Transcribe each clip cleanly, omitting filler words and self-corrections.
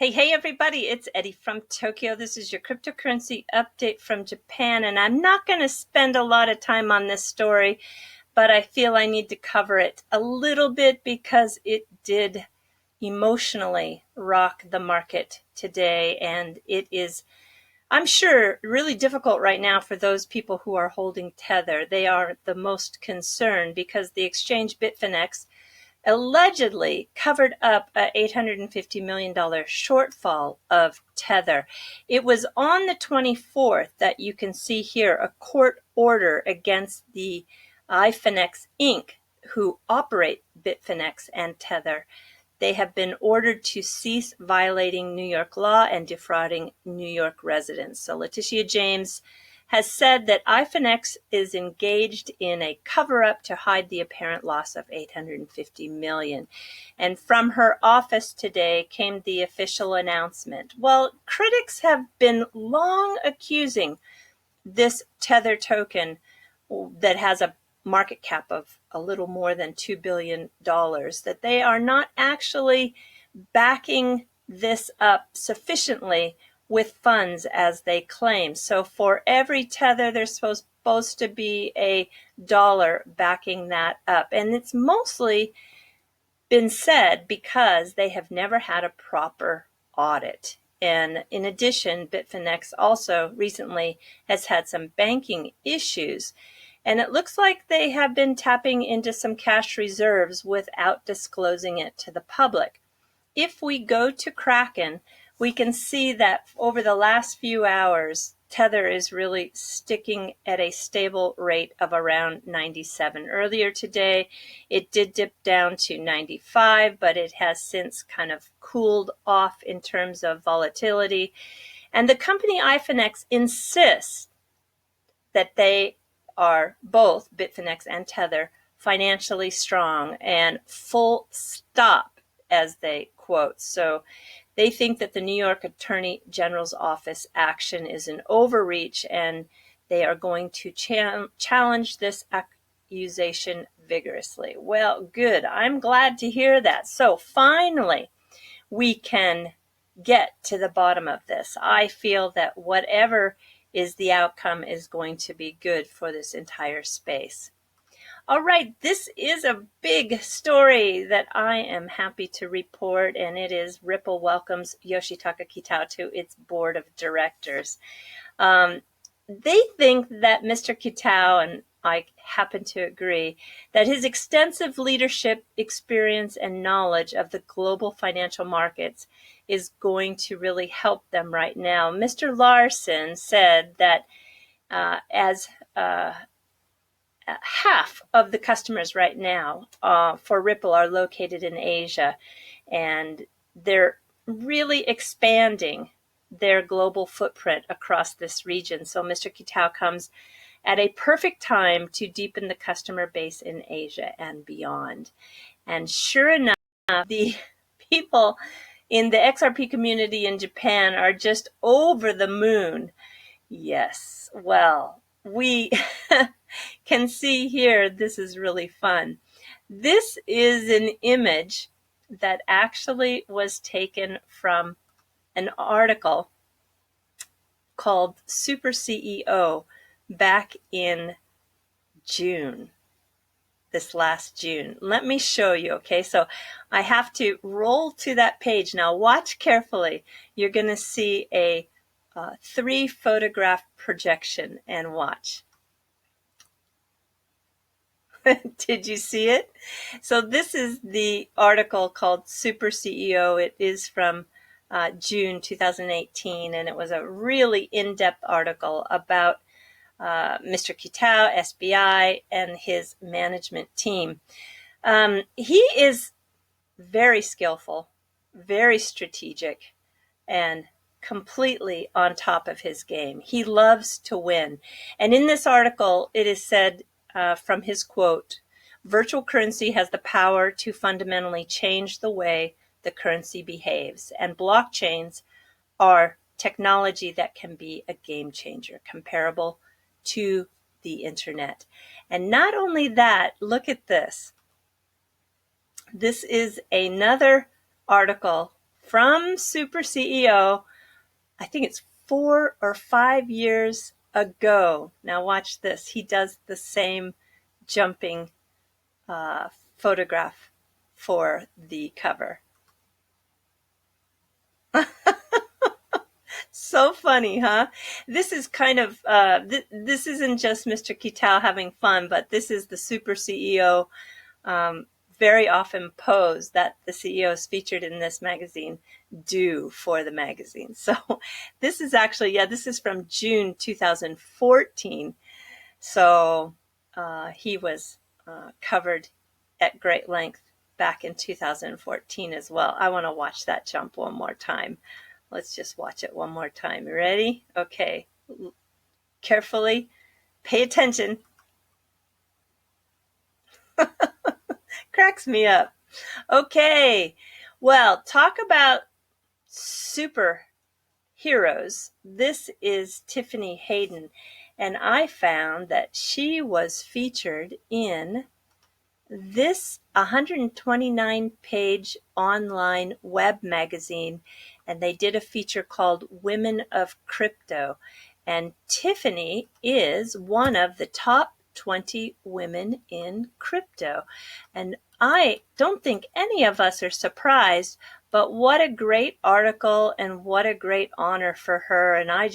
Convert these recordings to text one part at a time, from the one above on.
Hey everybody, it's Eddie from Tokyo. This is your cryptocurrency update from Japan, and I'm not going to spend a lot of time on this story, but I feel I need to cover it a little bit because it did emotionally rock the market today, and it is, I'm sure, really difficult right now for those people who are holding Tether. They are the most concerned because the exchange Bitfinex allegedly covered up a $850 million shortfall of Tether. It was on the 24th that you can see here a court order against the iFinex Inc., who operate Bitfinex and Tether. They have been ordered to cease violating New York law and defrauding New York residents. So Letitia James has said that iFinex is engaged in a cover-up to hide the apparent loss of $850 million. And from her office today came the official announcement. Well, critics have been long accusing this Tether token that has a market cap of a little more than $2 billion, that they are not actually backing this up sufficiently with funds as they claim. So for every Tether, there's supposed to be a dollar backing that up. And it's mostly been said because they have never had a proper audit. And in addition, Bitfinex also recently has had some banking issues. And it looks like they have been tapping into some cash reserves without disclosing it to the public. If we go to Kraken, we can see that over the last few hours, Tether is really sticking at a stable rate of around 97. Earlier today, it did dip down to 95, but it has since kind of cooled off in terms of volatility. And the company iFinex insists that they are, both Bitfinex and Tether, financially strong and full stop, as they quote. So they think that the New York Attorney General's office action is an overreach, and they are going to challenge this accusation vigorously. Well, good. I'm glad to hear that. So finally, we can get to the bottom of this. I feel that whatever is the outcome is going to be good for this entire space. All right, this is a big story that I am happy to report, and it is Ripple welcomes Yoshitaka Kitao to its board of directors. They think that Mr. Kitao, and I happen to agree, that his extensive leadership experience and knowledge of the global financial markets is going to really help them right now. Mr. Larson said that half of the customers right now for Ripple are located in Asia, and they're really expanding their global footprint across this region. So Mr. Kitao comes at a perfect time to deepen the customer base in Asia and beyond. And sure enough, the people in the XRP community in Japan are just over the moon. Yes, well, we can see here, this is really fun. This is an image that actually was taken from an article called Super CEO back in June, this last June. Let me show you, okay? So I have to roll to that page. Now watch carefully. You're going to see a 3 photograph projection, and watch. Did you see it? So this is the article called Super CEO. It is from June 2018, and it was a really in-depth article about Mr. Kitao, SBI, and his management team. He is very skillful, very strategic, and completely on top of his game. He loves to win. And in this article, it is said from his quote, "Virtual currency has the power to fundamentally change the way the currency behaves, and blockchains are technology that can be a game changer, comparable to the internet." And not only that, look at this. This is another article from Super CEO. I think it's 4 or 5 years ago. Now watch this. He does the same jumping photograph for the cover. So funny, huh? This is kind of, this isn't just Mr. Kitao having fun, but this is the Super CEO very often pose that the CEOs featured in this magazine do for the magazine. So this is actually, this is from June 2014. So he was covered at great length back in 2014 as well. I want to watch that jump one more time. Let's just watch it one more time. You ready? Okay. Carefully. Pay attention. Cracks me up. Okay. Well, talk about superheroes. This is Tiffany Hayden, and I found that she was featured in this 129-page online web magazine, and they did a feature called Women of Crypto. And Tiffany is one of the top 20 women in crypto. And I don't think any of us are surprised, but what a great article and what a great honor for her. And I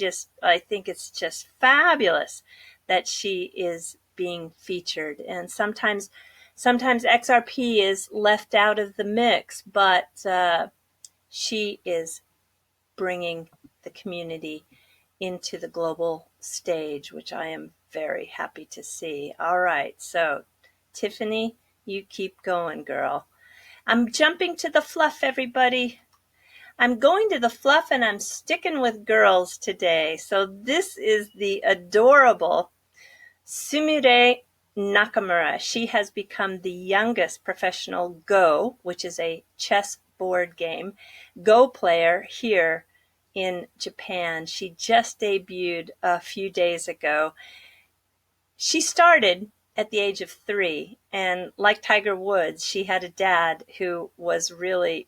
think it's just fabulous that she is being featured. And sometimes XRP is left out of the mix, but she is bringing the community into the global stage, which I am very happy to see. All right, so Tiffany, you keep going, girl. I'm jumping to the fluff, everybody. I'm going to the fluff, and I'm sticking with girls today. So this is the adorable Sumire Nakamura. She has become the youngest professional Go, which is a chess board game, Go player here in Japan. She just debuted a few days ago. She started at the age of 3, and like Tiger Woods, she had a dad who was really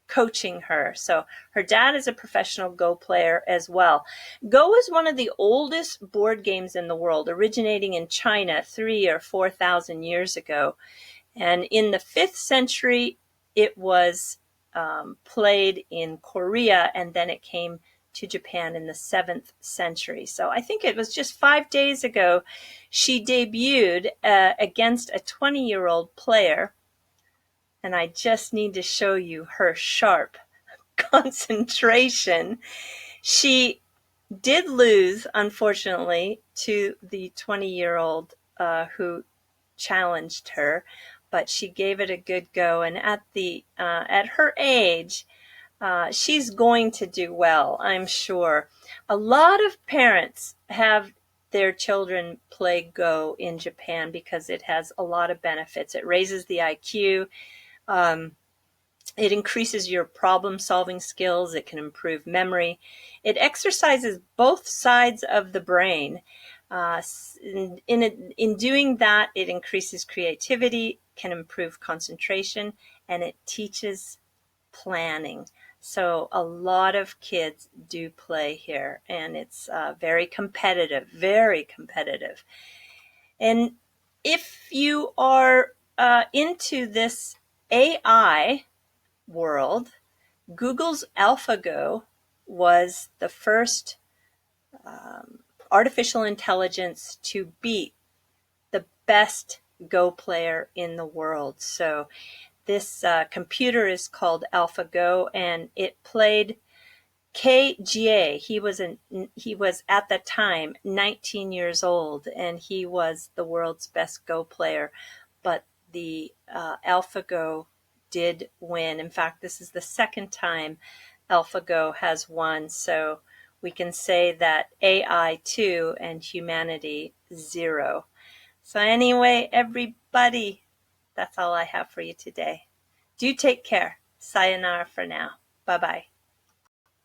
coaching her. So her dad is a professional Go player as well. Go is one of the oldest board games in the world, originating in China 3,000 or 4,000 years ago. And in the 5th century, it was played in Korea, and then it came to Japan in the 7th century. So I think it was just 5 days ago she debuted against a 20-year-old player. And I just need to show you her sharp concentration. She did lose, unfortunately, to the 20-year-old who challenged her, but she gave it a good go. And at her age, she's going to do well, I'm sure. A lot of parents have their children play Go in Japan because it has a lot of benefits. It raises the IQ. It increases your problem-solving skills. It can improve memory. It exercises both sides of the brain. In doing that, it increases creativity, can improve concentration, and it teaches planning. So a lot of kids do play here, and it's very competitive, very competitive. And if you are into this AI world, Google's AlphaGo was the first artificial intelligence to beat the best Go player in the world. So this computer is called AlphaGo, and it played KGA. He was at the time 19 years old, and he was the world's best Go player. But the AlphaGo did win. In fact, this is the second time AlphaGo has won. So we can say that AI 2 and humanity 0. So anyway, everybody, that's all I have for you today. Do take care. Sayonara for now. Bye-bye.